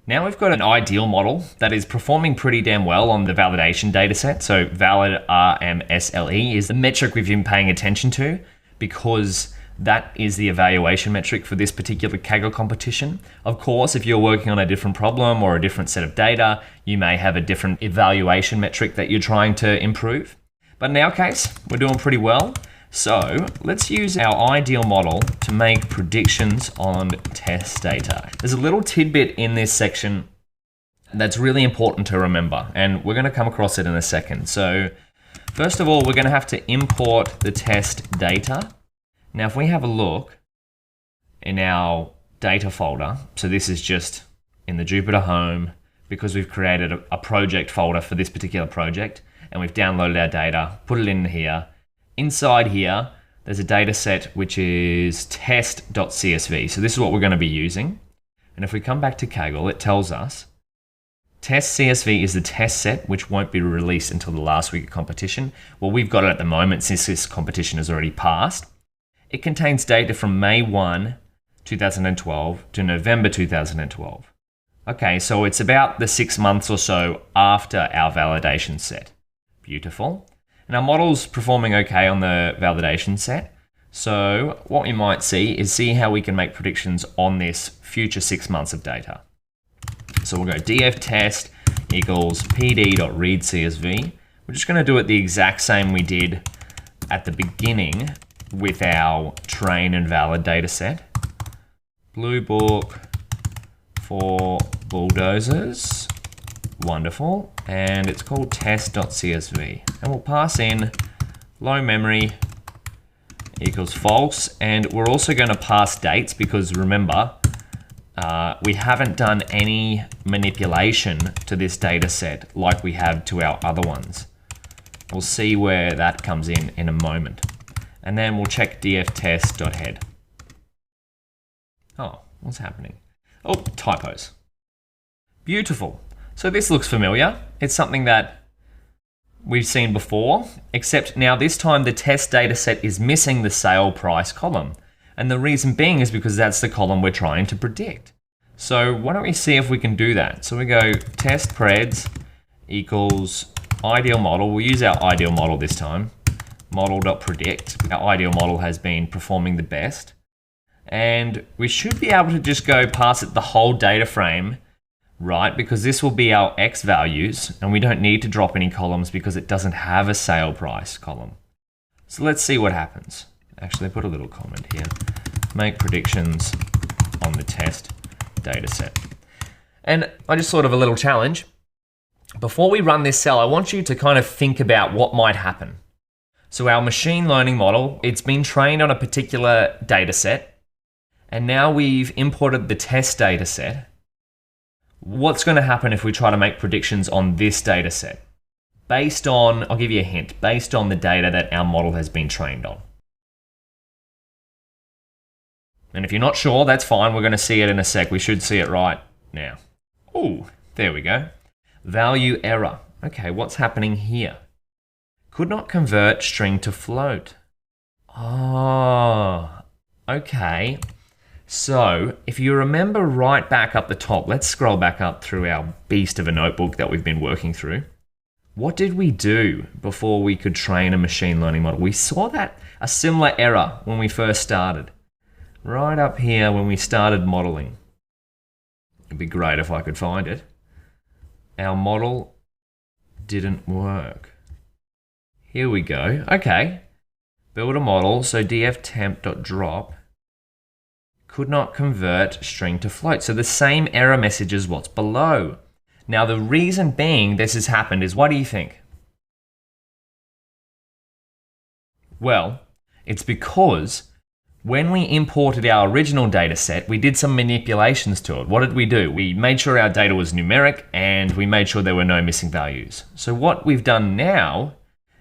Now we've got an ideal model that is performing pretty damn well on the validation data set. So valid RMSLE is the metric we've been paying attention to because that is the evaluation metric for this particular Kaggle competition. Of course, if you're working on a different problem or a different set of data, you may have a different evaluation metric that you're trying to improve. But in our case, we're doing pretty well. So let's use our ideal model to make predictions on test data. There's a little tidbit in this section that's really important to remember, and we're going to come across it in a second. So first of all, we're going to have to import the test data. Now, if we have a look in our data folder, so this is just in the Jupyter home because we've created a project folder for this particular project, and we've downloaded our data, put it in here. Inside here, there's a data set which is test.csv. So this is what we're going to be using. And if we come back to Kaggle, it tells us test.csv is the test set which won't be released until the last week of competition. Well, we've got it at the moment since this competition has already passed. It contains data from May 1, 2012 to November 2012. Okay, so it's about the 6 months or so after our validation set. Beautiful. And our model's performing okay on the validation set. So what we might see how we can make predictions on this future 6 months of data. So we'll go df test equals pd.readcsv. We're just going to do it the exact same we did at the beginning with our train and valid data set. Blue book for bulldozers. Wonderful. And it's called test.csv. And we'll pass in low memory equals false. And we're also going to pass dates because remember, we haven't done any manipulation to this data set like we have to our other ones. We'll see where that comes in a moment. And then we'll check df_test.head. Oh, what's happening? Oh, typos. Beautiful. So this looks familiar. It's something that we've seen before, except now this time the test data set is missing the sale price column. And the reason being is because that's the column we're trying to predict. So why don't we see if we can do that? So we go test preds equals ideal model. We'll use our ideal model this time. Model.predict. Our ideal model has been performing the best. And we should be able to just go pass it the whole data frame, right? Because this will be our X values and we don't need to drop any columns because it doesn't have a sale price column. So let's see what happens. Actually, put a little comment here. Make predictions on the test data set. And I just thought of a little challenge. Before we run this cell, I want you to kind of think about what might happen. So our machine learning model, it's been trained on a particular data set, and now we've imported the test data set. What's going to happen if we try to make predictions on this data set? Based on, I'll give you a hint, based on the data that our model has been trained on. And if you're not sure, that's fine. We're going to see it in a sec. We should see it right now. Oh, there we go. Value error. Okay, what's happening here? Could not convert string to float. Oh, okay. So if you remember right back up the top, let's scroll back up through our beast of a notebook that we've been working through. What did we do before we could train a machine learning model? We saw that a similar error when we first started. Right up here when we started modeling. It'd be great if I could find it. Our model didn't work. Here we go. Okay. Build a model. So dftemp.drop could not convert string to float. So the same error message as what's below. Now the reason being this has happened is, what do you think? Well, it's because when we imported our original data set, we did some manipulations to it. What did we do? We made sure our data was numeric and we made sure there were no missing values. So what we've done now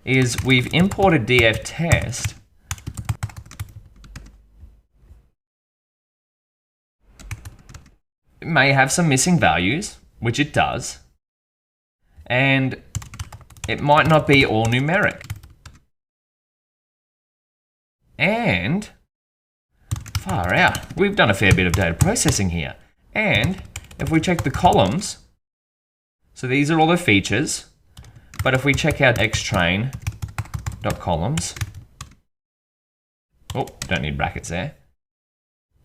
is we've imported df_test. It may have some missing values, which it does, and it might not be all numeric. And far out, we've done a fair bit of data processing here, and if we check the columns, so these are all the features, but if we check out xtrain.columns, oh, don't need brackets there,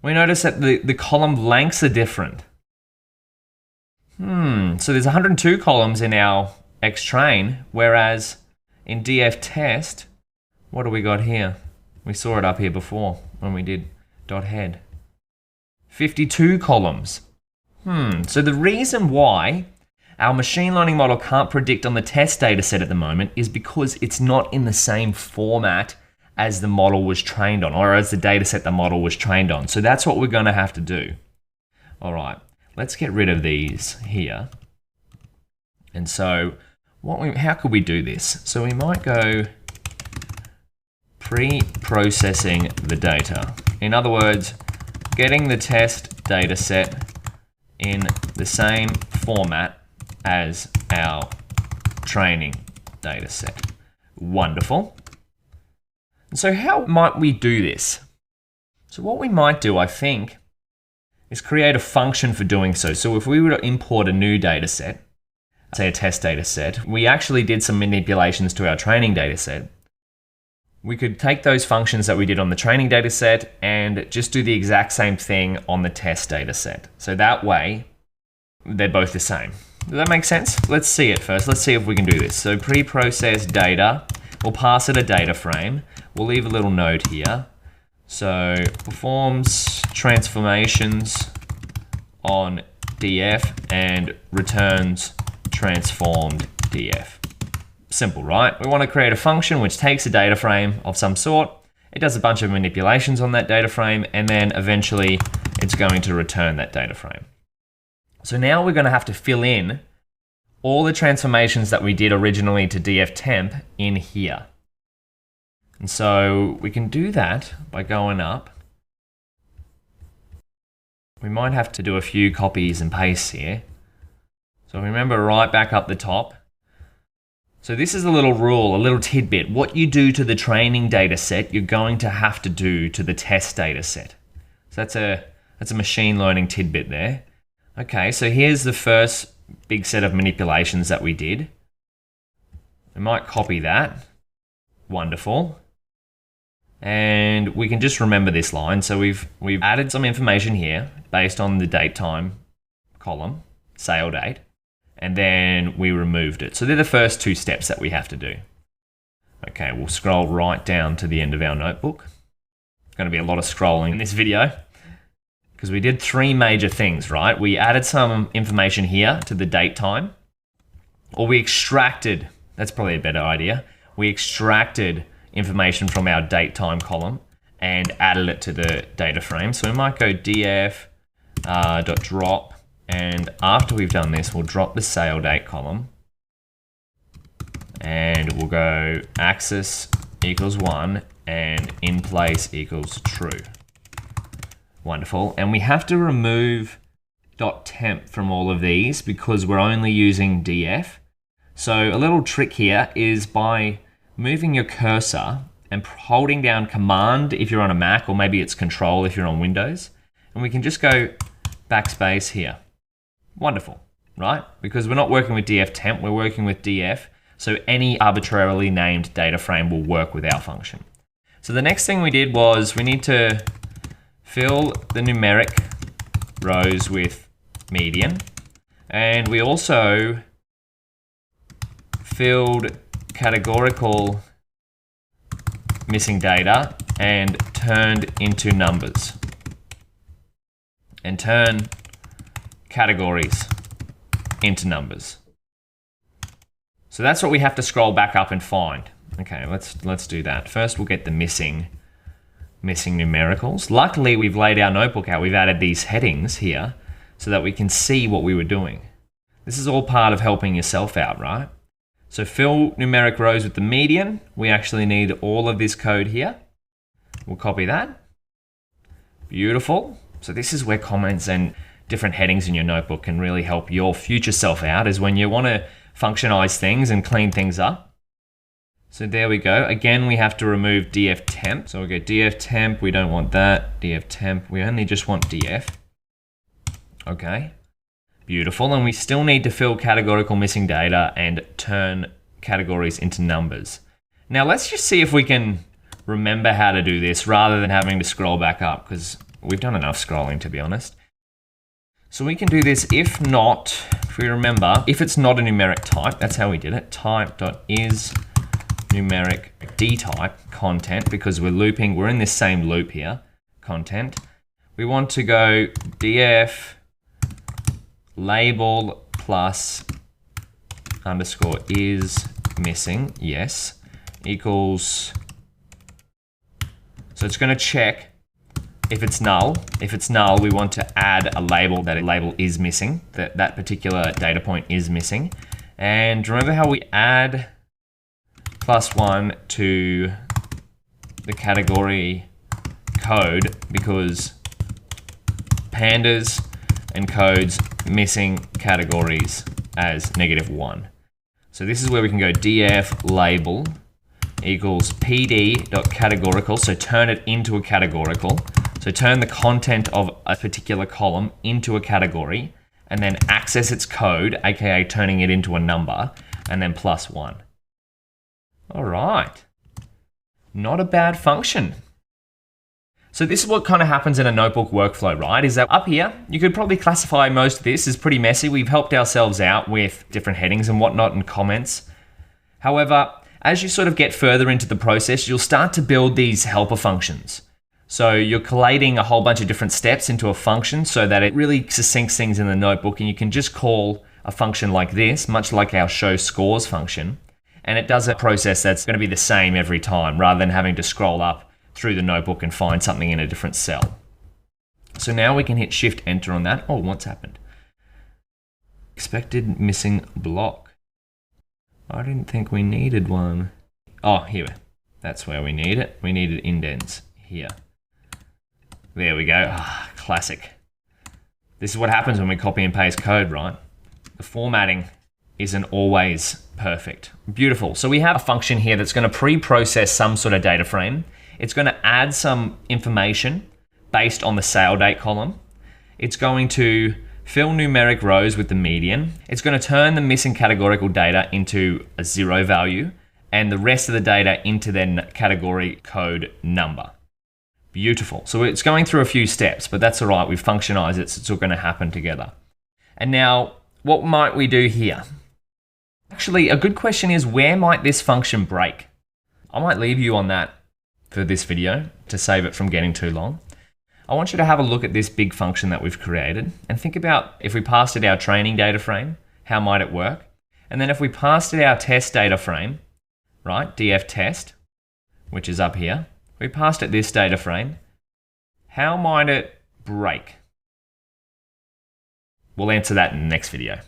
we notice that the column lengths are different. So there's 102 columns in our xtrain, whereas in df_test, what do we got here? We saw it up here before when we did .head. 52 columns. So the reason why our machine learning model can't predict on the test data set at the moment is because it's not in the same format as the model was trained on, or as the data set the model was trained on. So that's what we're going to have to do. All right, let's get rid of these here. And so how could we do this? So we might go pre-processing the data. In other words, getting the test data set in the same format as our training data set. Wonderful. And so how might we do this? So what we might do, I think, is create a function for doing so. So if we were to import a new data set, say a test data set, we actually did some manipulations to our training data set. We could take those functions that we did on the training data set and just do the exact same thing on the test data set. So that way, they're both the same. Does that make sense? Let's see it first. Let's see if we can do this. So pre-process data, we'll pass it a data frame. We'll leave a little note here. So performs transformations on df and returns transformed df. Simple, right? We want to create a function which takes a data frame of some sort. It does a bunch of manipulations on that data frame, and then eventually it's going to return that data frame. So now we're going to have to fill in all the transformations that we did originally to df_temp in here. And so we can do that by going up. We might have to do a few copies and pastes here. So remember, right back up the top. So this is a little rule, a little tidbit. What you do to the training data set, you're going to have to do to the test data set. So that's a machine learning tidbit there. Okay, so here's the first big set of manipulations that we did. We might copy that. Wonderful. And we can just remember this line. So we've added some information here based on the date time column, sale date, and then we removed it. So they're the first two steps that we have to do. Okay, we'll scroll right down to the end of our notebook. It's going to be a lot of scrolling in this video because we did three major things, right? We added some information here to the date time, or we extracted, that's probably a better idea. We extracted information from our date time column and added it to the data frame. So we might go df.drop, and after we've done this, we'll drop the sale date column and we'll go axis equals 1 and in place equals true. Wonderful. And we have to remove .temp from all of these because we're only using df. So a little trick here is by moving your cursor and holding down Command if you're on a Mac, or maybe it's Control if you're on Windows, and we can just go backspace here. Wonderful, right? Because we're not working with df_temp, we're working with df, so any arbitrarily named data frame will work with our function. So the next thing we did was we need to fill the numeric rows with median, and we also filled categorical missing data and turned into numbers, and turn categories into numbers. So that's what we have to scroll back up and find. Okay, let's do that. First we'll get the missing numericals. Luckily we've laid our notebook out, we've added these headings here so that we can see what we were doing. This is all part of helping yourself out, right? So fill numeric rows with the median. We actually need all of this code here. We'll copy that. Beautiful. So this is where comments and different headings in your notebook can really help your future self out, is when you want to functionize things and clean things up. So there we go. Again, we have to remove df_temp. So we'll go df_temp, we don't want that. df_temp, we only just want df. Okay. Beautiful. And we still need to fill categorical missing data and turn categories into numbers. Now let's just see if we can remember how to do this rather than having to scroll back up, because we've done enough scrolling, to be honest. So we can do this if we remember, if it's not a numeric type, that's how we did it. Type.is numeric dtype content, because we're looping, we're in this same loop here, content. We want to go df label plus underscore is missing, yes, equals, so it's going to check if it's null. If it's null, we want to add a label that a label is missing, that particular data point is missing. And remember how we add +1 to the category code, because pandas and codes missing categories as -1. So this is where we can go df label equals pd.categorical, so turn it into a categorical. So turn the content of a particular column into a category, and then access its code, aka turning it into a number, and then +1. All right, not a bad function. So this is what kind of happens in a notebook workflow, right? Is that up here, you could probably classify most of this as pretty messy. We've helped ourselves out with different headings and whatnot and comments. However, as you sort of get further into the process, you'll start to build these helper functions. So you're collating a whole bunch of different steps into a function so that it really succinks things in the notebook, and you can just call a function like this, much like our show scores function, and it does a process that's going to be the same every time rather than having to scroll up through the notebook and find something in a different cell. So now we can hit Shift Enter on that. Oh, what's happened? Expected missing block. I didn't think we needed one. Oh, here. That's where we need it. We needed indents here. There we go. Ah, classic. This is what happens when we copy and paste code, right? The formatting isn't always perfect. Beautiful. So we have a function here that's going to pre-process some sort of data frame. It's going to add some information based on the sale date column. It's going to fill numeric rows with the median. It's going to turn the missing categorical data into a 0 value and the rest of the data into their category code number. Beautiful. So it's going through a few steps, but that's all right. We've functionized it, so it's all going to happen together. And now, what might we do here? Actually, a good question is, where might this function break? I might leave you on that for this video to save it from getting too long. I want you to have a look at this big function that we've created and think about, if we passed it our training data frame, how might it work? And then if we passed it our test data frame, right, df test, which is up here, we passed it this data frame, how might it break? We'll answer that in the next video.